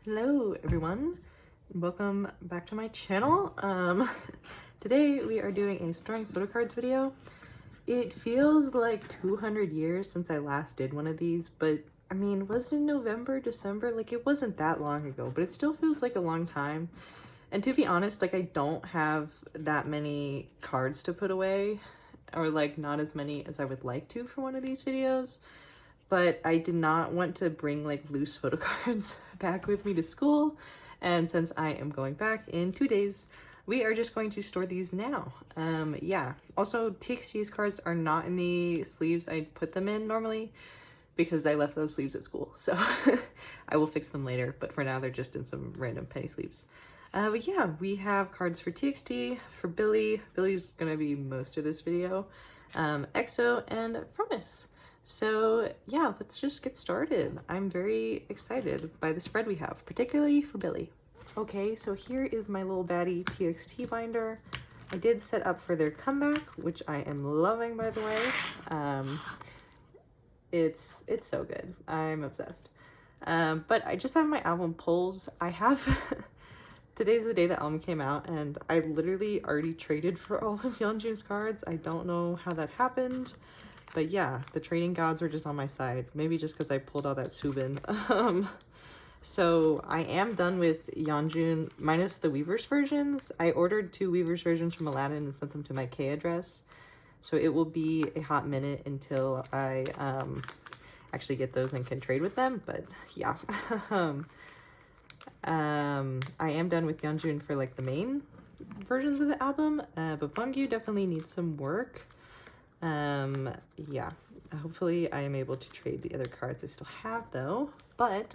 Hello everyone, welcome back to my channel. Today we are doing a storing photo cards video. It feels like 200 years since I last did one of these, but I mean, was it in November, December? Like, it wasn't that long ago, but it still feels like a long time. And to be honest, like, I don't have that many cards to put away, or like not as many as I would like to for one of these videos. But I did not want to bring like loose photo cards back with me to school. And since I am going back in 2 days, we are just going to store these now. Yeah. Also, TXT's cards are not in the sleeves I put them in normally because I left those sleeves at school. So I will fix them later. But for now, they're just in some random penny sleeves. But yeah, we have cards for TXT, for Billie. Billie's going to be most of this video. EXO, and Promise. So yeah, let's just get started. I'm very excited by the spread we have, particularly for Billie. Okay, so here is my little baddie TXT binder. I did set up for their comeback, which I am loving, by the way. It's so good. I'm obsessed. But I just have my album pulls. I have today's the day the album came out, and I literally already traded for all of Yeonjun's cards. I don't know how that happened. But yeah, the trading gods were just on my side. Maybe just because I pulled all that Subin. So I am done with Yeonjun minus the Weavers versions. I ordered 2 Weavers versions from Aladdin and sent them to my K address. So it will be a hot minute until I actually get those and can trade with them. But yeah. I am done with Yeonjun for like the main versions of the album. But Bongyu definitely needs some work. Yeah, hopefully I am able to trade the other cards I still have though, but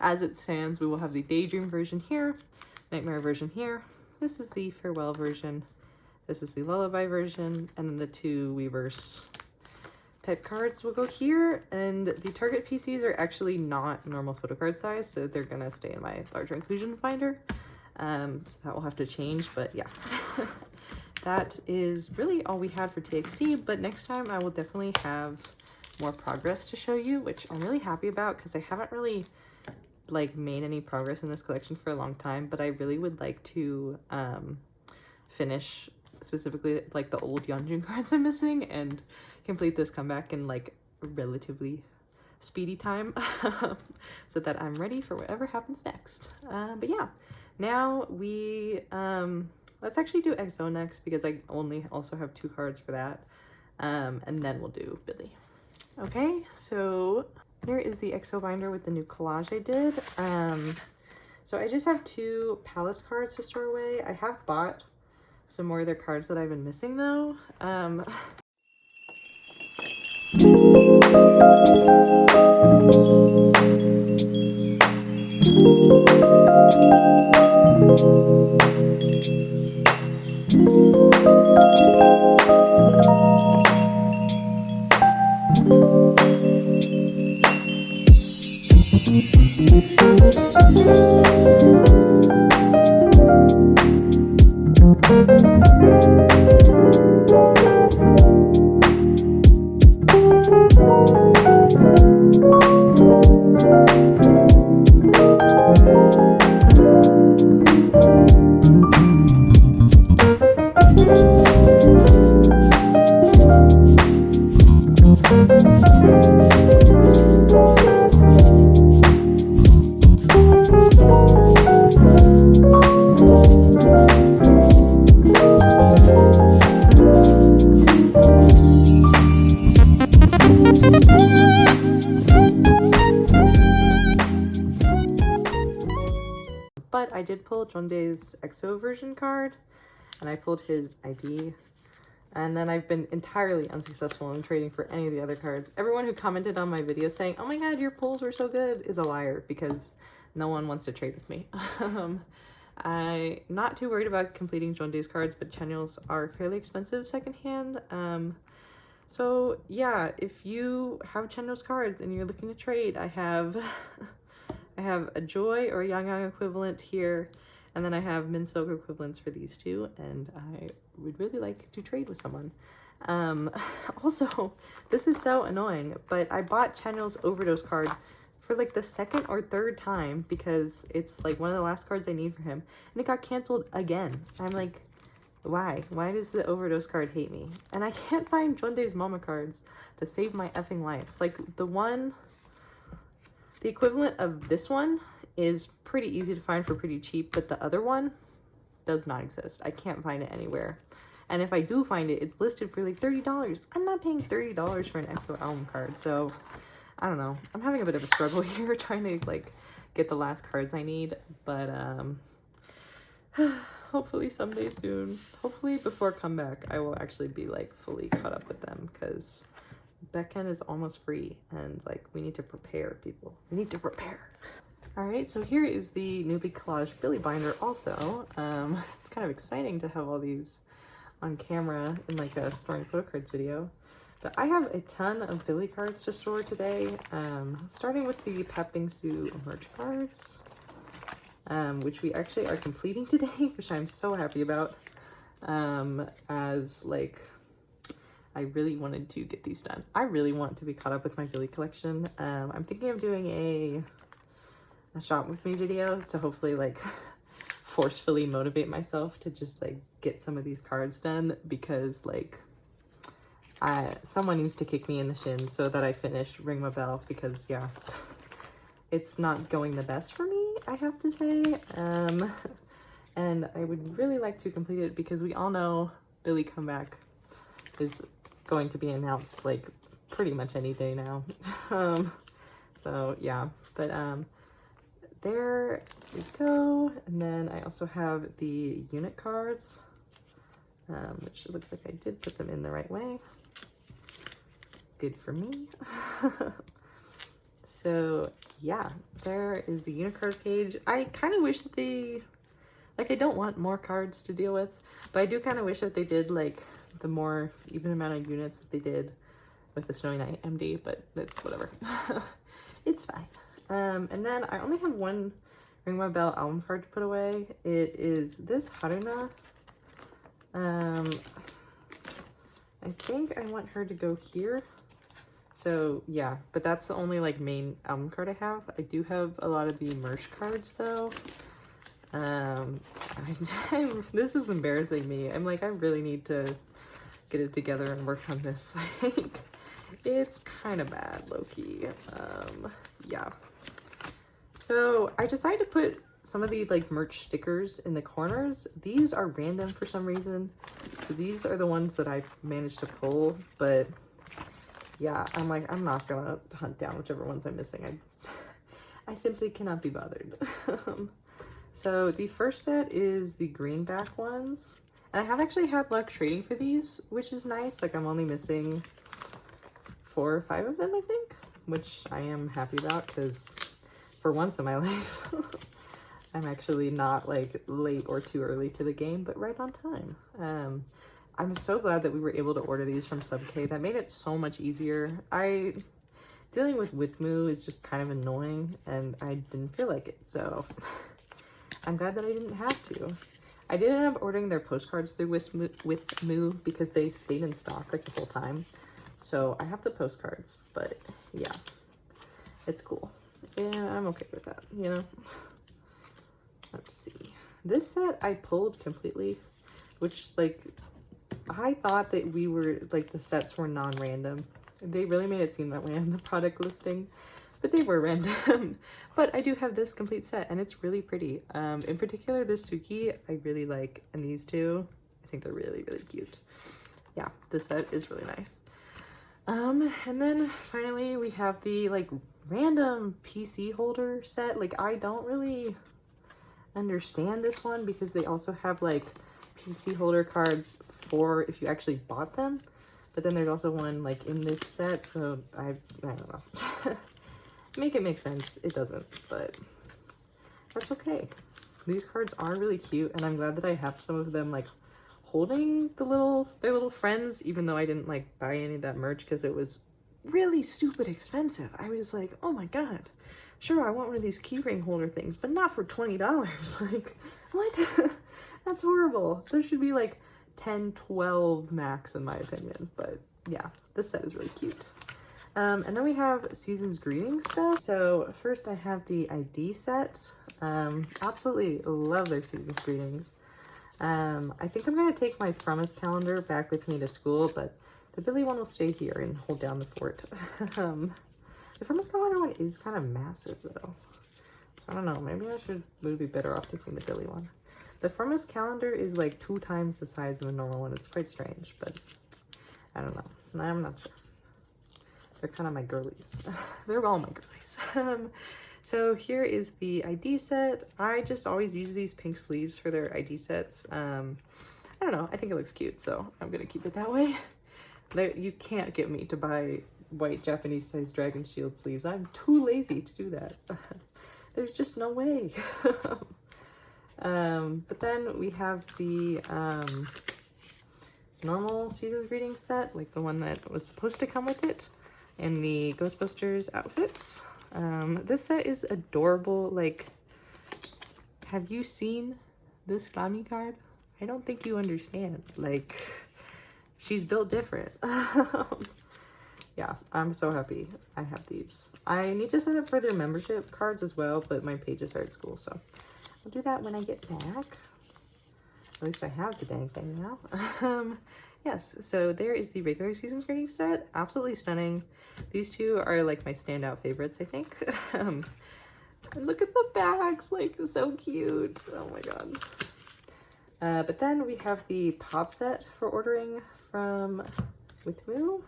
as it stands, we will have the Daydream version here, Nightmare version here, this is the Farewell version, this is the Lullaby version, and then the 2 Weavers type cards will go here, and the target PCs are actually not normal photo card size, so they're gonna stay in my larger inclusion binder, so that will have to change, but yeah. That is really all we had for TXT, but next time I will definitely have more progress to show you, which I'm really happy about because I haven't really like made any progress in this collection for a long time, but I really would like to finish specifically like the old Yeonjun cards I'm missing and complete this comeback in like relatively speedy time so that I'm ready for whatever happens next. But yeah, now we let's actually do EXO next because I only also have 2 cards for that. And then we'll do Billie. Okay, so here is the EXO binder with the new collage I did. So I just have 2 Palace cards to store away. I have bought some more of their cards that I've been missing though. But I did pull Jeondae's EXO version card, and I pulled his ID, and then I've been entirely unsuccessful in trading for any of the other cards. Everyone who commented on my video saying, "Oh my god, your pulls were so good," is a liar because no one wants to trade with me. I'm not too worried about completing Jeondae's cards, but Chanyeol's are fairly expensive secondhand. So yeah, if you have Chanyeol's cards and you're looking to trade, I have I have a Joy or a Yangyang equivalent here, and then I have Minsok equivalents for these 2, and I would really like to trade with someone. Also, this is so annoying, but I bought Chanyeol's Overdose card for like the second or third time because it's like one of the last cards I need for him, and it got canceled again. I'm like, why? Why does the overdose card hate me? And I can't find Jonde's mama cards to save my effing life. Like the equivalent of this one is pretty easy to find for pretty cheap, but the other one does not exist. I can't find it anywhere. And if I do find it, it's listed for like $30. I'm not paying $30 for an EXO album card, so I don't know. I'm having a bit of a struggle here trying to like get the last cards I need, but hopefully someday soon. Hopefully before comeback, I will actually be like fully caught up with them because Beckon is almost free and like we need to prepare, people. We need to prepare. All right, so here is the newly collaged Billie binder also. It's kind of exciting to have all these on camera in like a storing photocards video. But I have a ton of Billie cards to store today, starting with the Pat Bingsu merch cards, which we actually are completing today, which I'm so happy about, as like I really wanted to get these done. I really want to be caught up with my Billie collection. I'm thinking of doing a shop with me video to hopefully like forcefully motivate myself to just like get some of these cards done, because like someone needs to kick me in the shins so that I finish Ring My Bell, because yeah, it's not going the best for me, I have to say. And I would really like to complete it because we all know Billie comeback is going to be announced like pretty much any day now. So yeah, but there we go. And then I also have the unit cards, which it looks like I did put them in the right way. Good for me. So yeah, there is the unit card page. I kind of wish that they, like, I don't want more cards to deal with, but I do kind of wish that they did like the more even amount of units that they did with the Snowy Night MD, but it's whatever. It's fine. And then I only have one Ring My Bell album card to put away. It is this Haruna. I think I want her to go here. So yeah, but that's the only like main album card I have. I do have a lot of the merch cards though. This is embarrassing me. I'm like, I really need to get it together and work on this. Like, it's kind of bad, low-key. Yeah. So I decided to put some of the like merch stickers in the corners. These are random for some reason. So these are the ones that I managed to pull, but yeah, I'm like, I'm not gonna hunt down whichever ones I'm missing. I simply cannot be bothered. So the first set is the greenback ones. And I have actually had luck trading for these, which is nice. Like, I'm only missing 4 or 5 of them, I think, which I am happy about because for once in my life, I'm actually not like late or too early to the game, but right on time. I'm so glad that we were able to order these from Sub K. That made it so much easier. Dealing with Withmoo is just kind of annoying, and I didn't feel like it, so I'm glad that I didn't have to. I did end up ordering their postcards through Withmoo because they stayed in stock like the whole time. So I have the postcards, but yeah, it's cool. Yeah, I'm okay with that, you know? Let's see. This set I pulled completely, which like, I thought that we were, like, the sets were non-random. They really made it seem that way on the product listing, but they were random. But I do have this complete set, and it's really pretty. In particular, this Suki I really like, and these two, I think they're really, really cute. Yeah, this set is really nice. And then finally we have the, like, random PC holder set. Like, I don't really understand this one because they also have, like, PC holder cards for if you actually bought them, but then there's also one like in this set, so I don't know. Make it make sense. It doesn't, but that's okay. These cards are really cute, and I'm glad that I have some of them like holding their little friends, even though I didn't like buy any of that merch because it was really stupid expensive. I was like, oh my god, sure, I want one of these keyring holder things, but not for $20. Like, what? That's horrible. There should be like 10, 12 max in my opinion. But yeah, this set is really cute. And then we have Season's Greetings stuff. So first I have the ID set. Absolutely love their Season's Greetings. I think I'm going to take my From Us calendar back with me to school, but the billlie one will stay here and hold down the fort. The From Us calendar one is kind of massive though. I don't know, maybe would be better off taking the billlie one. The From Us calendar is like 2 times the size of a normal one. It's quite strange, but I don't know. I'm not sure. They're kind of my girlies. They're all my girlies. So here is the ID set. I just always use these pink sleeves for their ID sets. I don't know, I think it looks cute, so I'm gonna keep it that way. You can't get me to buy white Japanese size dragon shield sleeves. I'm too lazy to do that. There's just no way. But then we have the normal Season's Greetings set, like the one that was supposed to come with it, and the Ghostbusters outfits. This set is adorable. Like, have you seen this Glammy card? I don't think you understand. Like, she's built different. Yeah, I'm so happy I have these. I need to sign up for their membership cards as well, but my pages are at school, so I'll do that when I get back. At least I have the dang thing now. Yes, so there is the regular Season's Greetings set. Absolutely stunning. These two are like my standout favorites, I think. And look at the bags, like so cute. Oh my god. But then we have the pop set for ordering from Withmoo.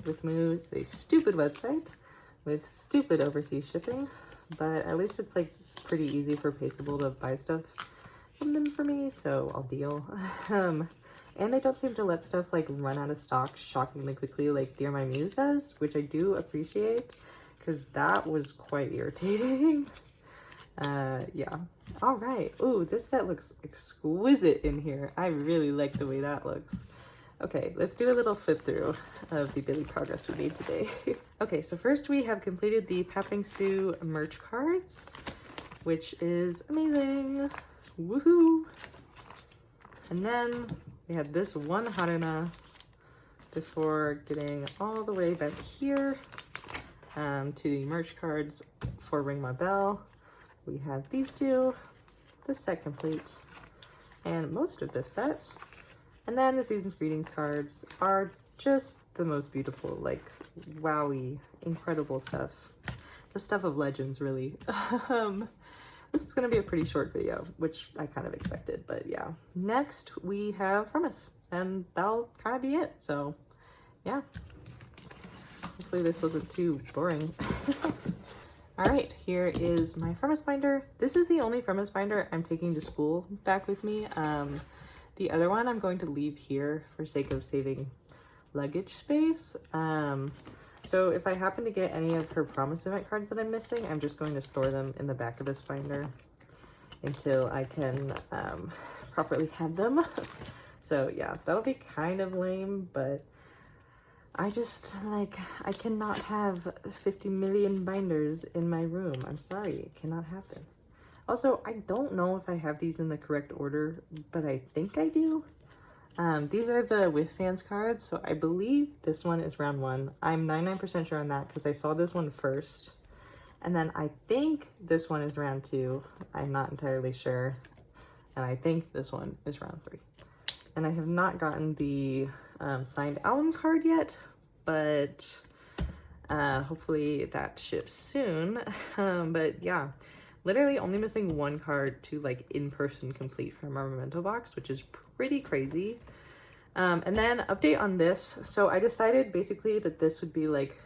Withmoo is a stupid website with stupid overseas shipping, but at least it's like pretty easy for Paceable to buy stuff from them for me, so I'll deal. And they don't seem to let stuff like run out of stock shockingly quickly like Dear My Muse does, which I do appreciate because that was quite irritating. Yeah. All right. Ooh, this set looks exquisite in here. I really like the way that looks. Okay, let's do a little flip through of the billlie progress we made today. Okay, so first we have completed the Papping Sue merch cards, which is amazing. Woohoo! And then we had this one Haruna before getting all the way back here to the merch cards for Ring My Bell. We have these two, this set complete, and most of this set. And then the Season's Greetings cards are just the most beautiful, like, wowie, incredible stuff. The stuff of legends, really. This is going to be a pretty short video, which I kind of expected, but yeah. Next, we have From Us, and that'll kind of be it, so yeah. Hopefully this wasn't too boring. All right, here is my From Us binder. This is the only From Us binder I'm taking to school back with me. The other one I'm going to leave here for sake of saving luggage space. So if I happen to get any of her Promise event cards that I'm missing, I'm just going to store them in the back of this binder until I can properly have them. So yeah, that'll be kind of lame, but I just, like, I cannot have 50 million binders in my room. I'm sorry, it cannot happen. Also, I don't know if I have these in the correct order, but I think I do. These are the With Fans cards, so I believe this one is round 1. I'm 99% sure on that because I saw this one first. And then I think this one is round 2. I'm not entirely sure. And I think this one is round 3. And I have not gotten the signed album card yet, but hopefully that ships soon. But yeah. Literally only missing one card to like in-person complete from our memento box, which is pretty crazy. And then update on this. So I decided basically that this would be like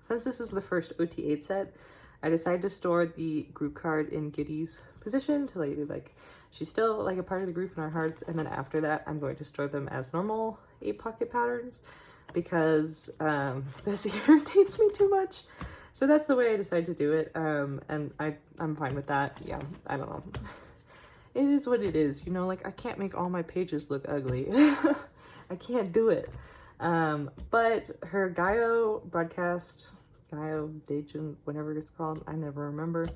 since this is the first OT8 set, I decided to store the group card in Giddy's position to like she's still like a part of the group in our hearts. And then after that, I'm going to store them as normal 8-pocket patterns because this irritates me too much. So that's the way I decided to do it, and I'm fine with that. Yeah, I don't know. It is what it is, you know, like I can't make all my pages look ugly. I can't do it. But her Gaio broadcast, Gaio Dejin, whatever it's called, I never remember.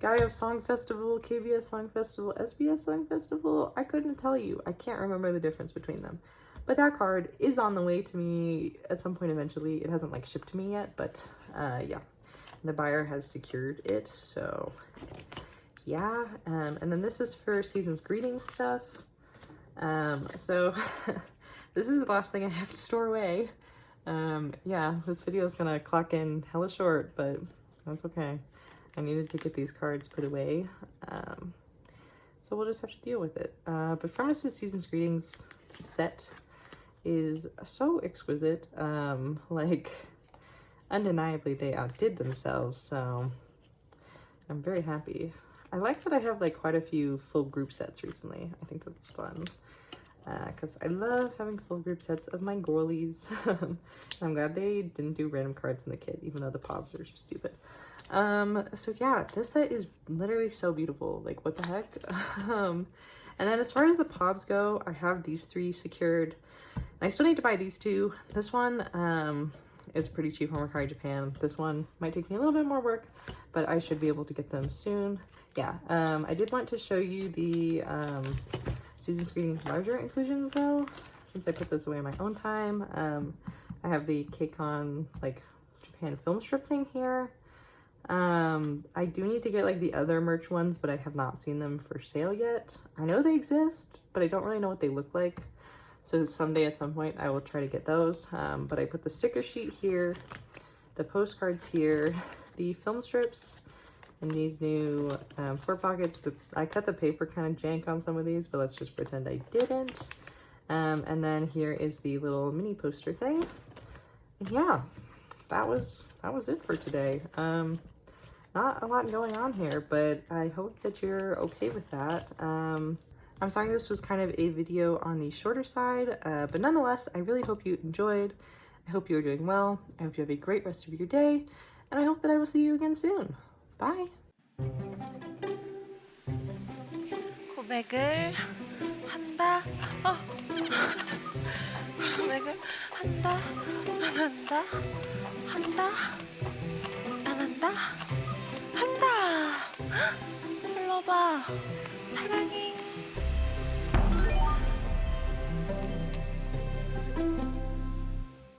Gaio Song Festival, KBS Song Festival, SBS Song Festival, I couldn't tell you. I can't remember the difference between them. But that card is on the way to me at some point eventually. It hasn't like shipped to me yet, but yeah, the buyer has secured it, so yeah. And then this is for Season's Greetings stuff. So this is the last thing I have to store away. Yeah, this video is gonna clock in hella short, but that's okay. I needed to get these cards put away, so we'll just have to deal with it. But Pharmacist Season's Greetings set is so exquisite. Like, undeniably they outdid themselves, so I'm very happy. I like that I have like quite a few full group sets recently. I think that's fun. Because I love having full group sets of my girlies. I'm glad they didn't do random cards in the kit, even though the pops are stupid. So yeah, this set is literally so beautiful. Like, what the heck? And then as far as the pops go, I have these 3 secured. I still need to buy these 2. This one is pretty cheap on Mercari Japan. This one might take me a little bit more work, but I should be able to get them soon. Yeah, I did want to show you the Season's Greetings larger inclusions though, since I put those away in my own time. I have the KCON like Japan film strip thing here. I do need to get like the other merch ones, but I have not seen them for sale yet. I know they exist, but I don't really know what they look like. So someday at some point I will try to get those. But I put the sticker sheet here, the postcards here, the film strips, and these new 4 pockets. I cut the paper kind of jank on some of these, but let's just pretend I didn't. And then here is the little mini poster thing. And yeah, that was it for today. Not a lot going on here, but I hope that you're okay with that. I'm sorry this was kind of a video on the shorter side, but nonetheless, I really hope you enjoyed. I hope you are doing well. I hope you have a great rest of your day, and I hope that I will see you again soon. Bye! 고백을 한다. 고백을 한다. 안 한다. 한다. 안 한다. 한다. 불러봐. 사랑해.